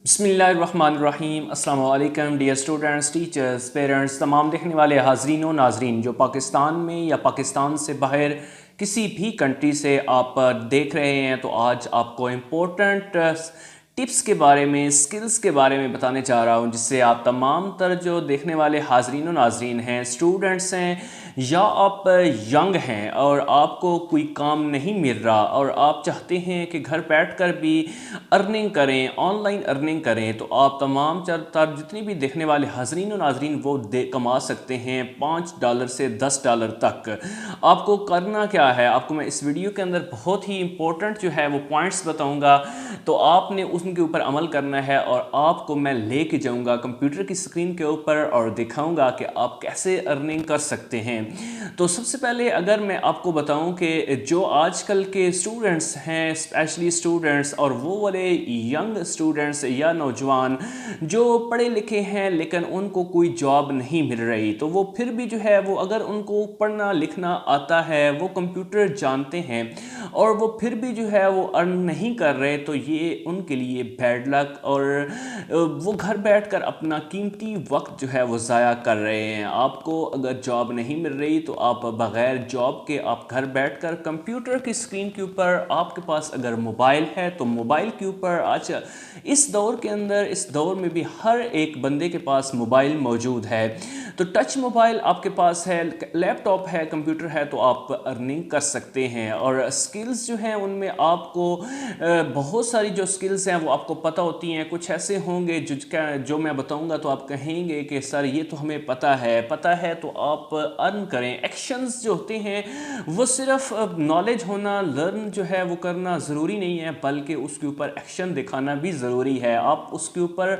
بسم اللہ الرحمن الرحیم۔ السلام علیکم ڈیئر اسٹوڈنٹس، ٹیچرز، پیرنٹس، تمام دیکھنے والے حاضرین و ناظرین جو پاکستان میں یا پاکستان سے باہر کسی بھی کنٹری سے آپ دیکھ رہے ہیں، تو آج آپ کو امپورٹنٹ ٹپس کے بارے میں، سکلز کے بارے میں بتانے چاہ رہا ہوں، جس سے آپ تمام تر جو دیکھنے والے حاضرین و ناظرین ہیں، اسٹوڈنٹس ہیں یا آپ ینگ ہیں اور آپ کو کوئی کام نہیں مل رہا اور آپ چاہتے ہیں کہ گھر بیٹھ کر بھی ارننگ کریں، آن لائن ارننگ کریں، تو آپ تمام تر جتنی بھی دیکھنے والے حاضرین و ناظرین وہ کما سکتے ہیں $5 سے $10 تک۔ آپ کو کرنا کیا ہے، آپ کو میں اس ویڈیو کے اندر بہت ہی امپورٹنٹ جو ہے وہ پوائنٹس بتاؤں گا، تو آپ نے ان کے اوپر عمل کرنا ہے اور آپ کو میں لے کے جاؤں گا کمپیوٹر کی اسکرین کے اوپر اور دکھاؤں گا کہ آپ کیسے ارننگ کر سکتے ہیں۔ تو سب سے پہلے اگر میں آپ کو بتاؤں کہ جو آج کل کے اسٹوڈنٹس ہیں، اسپیشلی اسٹوڈنٹس اور وہ والے ینگ اسٹوڈنٹس یا نوجوان جو پڑھے لکھے ہیں لیکن ان کو کوئی جاب نہیں مل رہی، تو وہ پھر بھی جو ہے وہ اگر ان کو پڑھنا لکھنا آتا ہے، وہ کمپیوٹر جانتے ہیں اور وہ پھر بھی جو ہے وہ ارن نہیں کر رہے، تو یہ ان کے لیے بیڈ لک اور وہ گھر بیٹھ کر اپنا قیمتی وقت جو ہے وہ ضائع کر رہے ہیں۔ آپ کو اگر جاب نہیں مل رہی تو آپ بغیر جاب کے آپ گھر بیٹھ کر کمپیوٹر کی اسکرین کے اوپر، آپ کے پاس اگر موبائل ہے تو موبائل کے اوپر، آج اس دور کے اندر، اس دور میں بھی ہر ایک بندے کے پاس موبائل موجود ہے، تو ٹچ موبائل آپ کے پاس ہے، لیپ ٹاپ ہے، کمپیوٹر ہے، تو آپ ارننگ کر سکتے ہیں۔ اور سکلز جو ہیں ان میں آپ کو بہت ساری جو سکلز ہیں وہ آپ کو پتہ ہوتی ہیں، کچھ ایسے ہوں گے جو میں بتاؤں گا تو آپ کہیں گے کہ سر یہ تو ہمیں پتہ ہے تو آپ ارن کریں۔ ایکشنز جو ہوتے ہیں وہ صرف نالج ہونا، لرن جو ہے وہ کرنا ضروری نہیں ہے، بلکہ اس کے اوپر ایکشن دکھانا بھی ضروری ہے۔ آپ اس کے اوپر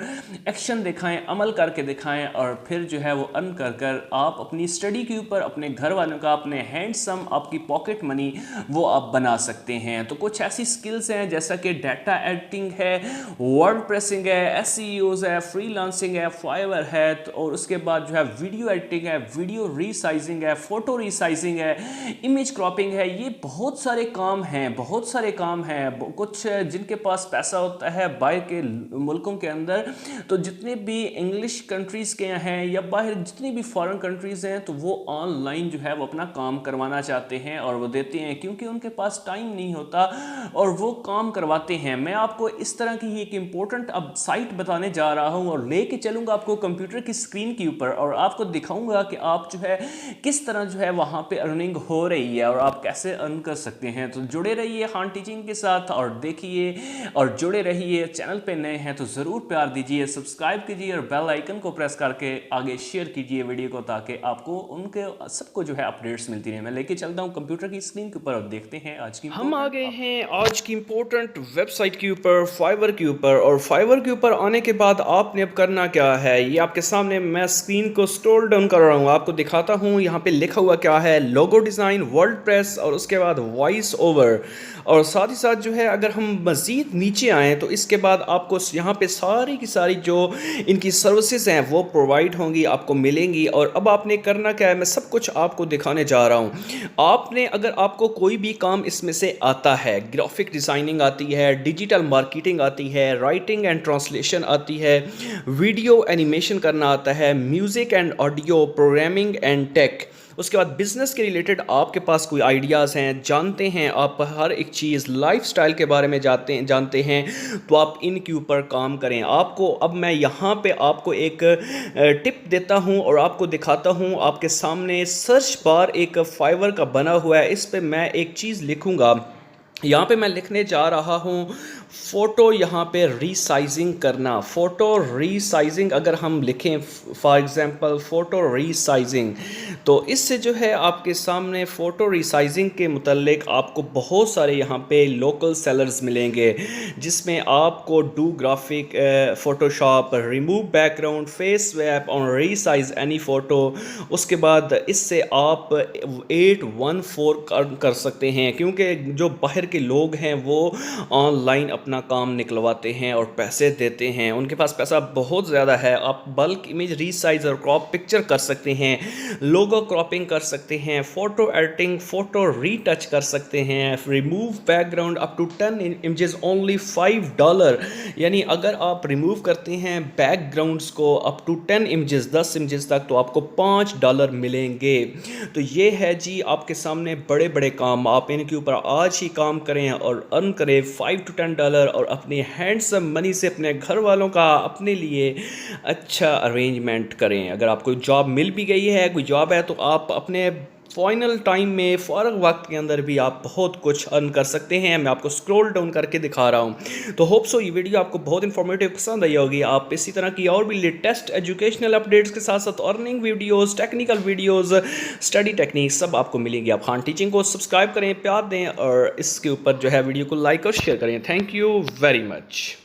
ایکشن دکھائیں، عمل کر کے دکھائیں، اور پھر جو ہے وہ ارن کر آپ اپنی اسٹڈی کے اوپر، اپنے گھر والوں کا، اپنے ہینڈسم، آپ کی پاکٹ منی وہ آپ بنا سکتے ہیں۔ تو کچھ ایسی سکلز ہیں جیسا کہ ڈیٹا ایڈیٹنگ ہے، ورڈ پریسنگ ہے، SEOs ہے، فری لانسنگ ہے، فائیور ہے، اور اس کے بعد جو ہے ویڈیو ایڈیٹنگ ہے، ویڈیو ریسائزنگ ہے، فوٹو ریسائزنگ ہے، امیج کراپنگ ہے۔ یہ بہت سارے کام ہیں، کچھ جن کے پاس پیسہ ہوتا ہے باہر کے ملکوں کے اندر، تو جتنے بھی انگلش کنٹریز کے ہیں یا باہر جتنی بھی فارن کنٹریز ہیں، تو وہ آن لائن جو ہے وہ اپنا کام کروانا چاہتے ہیں اور وہ دیتے ہیں، کیونکہ ان کے پاس ٹائم نہیں ہوتا اور وہ کام کرواتے ہیں۔ میں آپ کو اس طرح کی ایک امپورٹنٹ اب سائٹ بتانے جا رہا ہوں اور لے کے چلوں گا آپ کو کمپیوٹر کی اسکرین کے اوپر، اور آپ کو دکھاؤں گا کہ آپ جو ہے کس طرح جو ہے وہاں پہ ارننگ ہو رہی ہے اور آپ کیسے ارن کر سکتے ہیں۔ تو جڑے رہیے خان ٹیچنگ کے ساتھ اور دیکھیے اور جڑے رہیے۔ چینل پہ نئے ہیں تو ضرور پیار دیجیے، سبسکرائب کیجیے اور بیل آئیکن کو پریس کر کے آگے شیئر کیجیے ویڈیو کو، تاکہ آپ کو ان کے سب کو جو ہے اپڈیٹس ملتی رہیں۔ میں لے کے چلتا ہوں کمپیوٹر کی اسکرین کے اوپر اور دیکھتے ہیں آج کی ہم آگے ہیں آج کی امپورٹنٹ ویب سائٹ کے اوپر، فائیور کے اوپر۔ اور فائیور کے اوپر آنے کے بعد آپ نے اب کرنا کیا ہے، یہ آپ کے سامنے میں اسکرین کو سکرول ڈاؤن کر رہا ہوں، آپ کو دکھاتا ہوں۔ یہاں پہ لکھا ہوا کیا ہے، لوگو ڈیزائن، ورڈ پریس، اور اس کے بعد وائس اوور، اور ساتھ ہی ساتھ جو ہے اگر ہم مزید نیچے آئیں تو اس کے بعد آپ کو یہاں پہ ساری کی ساری جو ان کی سروسز ہیں وہ پرووائڈ ہوں گی، آپ کو ملیں گی۔ اور اب آپ نے کرنا کیا ہے، میں سب کچھ آپ کو دکھانے جا رہا ہوں۔ آپ نے اگر آپ کو کوئی بھی کام اس میں سے آتا ہے، گرافک ڈیزائننگ آتی ہے، ڈیجیٹل مارکیٹنگ آتی ہے، رائٹنگ اینڈ ٹرانسلیشن آتی ہے، ویڈیو اینیمیشن کرنا آتا ہے، music and audio, programming and tech, اس کے بعد بزنس کے ریلیٹڈ آپ کے پاس کوئی آئیڈیاز ہیں، جانتے ہیں آپ ہر ایک چیز، لائف سٹائل کے بارے میں جانتے ہیں، تو آپ ان کے اوپر کام کریں۔ آپ کو اب میں یہاں پہ آپ کو ایک ٹپ دیتا ہوں اور آپ کو دکھاتا ہوں۔ آپ کے سامنے سرچ بار ایک فائیور کا بنا ہوا ہے، اس پہ میں ایک چیز لکھوں گا، یہاں پہ میں لکھنے جا رہا ہوں فوٹو، یہاں پہ ریسائزنگ کرنا، فوٹو ریسائزنگ اگر ہم لکھیں فار ایگزامپل فوٹو ریسائزنگ، تو اس سے جو ہے آپ کے سامنے فوٹو ریسائزنگ کے متعلق آپ کو بہت سارے یہاں پہ لوکل سیلرز ملیں گے، جس میں آپ کو do graphic, Photoshop, remove background, face ویپ اور ریسائز اینی فوٹو، اس کے بعد اس سے آپ 814 کر سکتے ہیں، کیونکہ جو باہر کے لوگ ہیں وہ آن لائن اپنا کام نکلواتے ہیں اور پیسے دیتے ہیں. ان کے پاس پیسہ بہت زیادہ ہے. آپ بلک امیج ری سائز اور کراپ پکچر کر سکتے ہیں, لوگو کراپنگ کر سکتے ہیں, photo editing, photo retouch کر سکتے ہیں, remove background up to 10 images only $5. یعنی اگر آپ ریموو کرتے ہیں بیک گراؤنڈس کو اپ ٹو 10 امیجز 10 امیجز تک تو آپ کو $5 ملیں گے. تو یہ ہے جی آپ کے سامنے بڑے بڑے کام. آپ ان کے اوپر آج ہی کام کریں اور ارن کریں $5 to $10 اور اپنی ہینڈسم منی سے اپنے گھر والوں کا اپنے لیے اچھا ارینجمنٹ کریں. اگر آپ کو جاب مل بھی گئی ہے, کوئی جاب ہے, تو آپ اپنے فائنل ٹائم میں فارغ وقت کے اندر بھی آپ بہت کچھ ارن کر سکتے ہیں. میں آپ کو سکرول ڈاؤن کر کے دکھا رہا ہوں. تو ہوپ سو یہ ویڈیو آپ کو بہت انفارمیٹیو پسند آئی ہوگی. آپ اسی طرح کی اور بھی لیٹسٹ ایجوکیشنل اپڈیٹس کے ساتھ ساتھ earning videos, technical videos, study technique سب آپ کو ملیں گی. آپ خان ٹیچنگ کو سبسکرائب کریں, پیار دیں اور اس کے اوپر جو ہے ویڈیو کو لائک اور شیئر کریں. Thank you very much.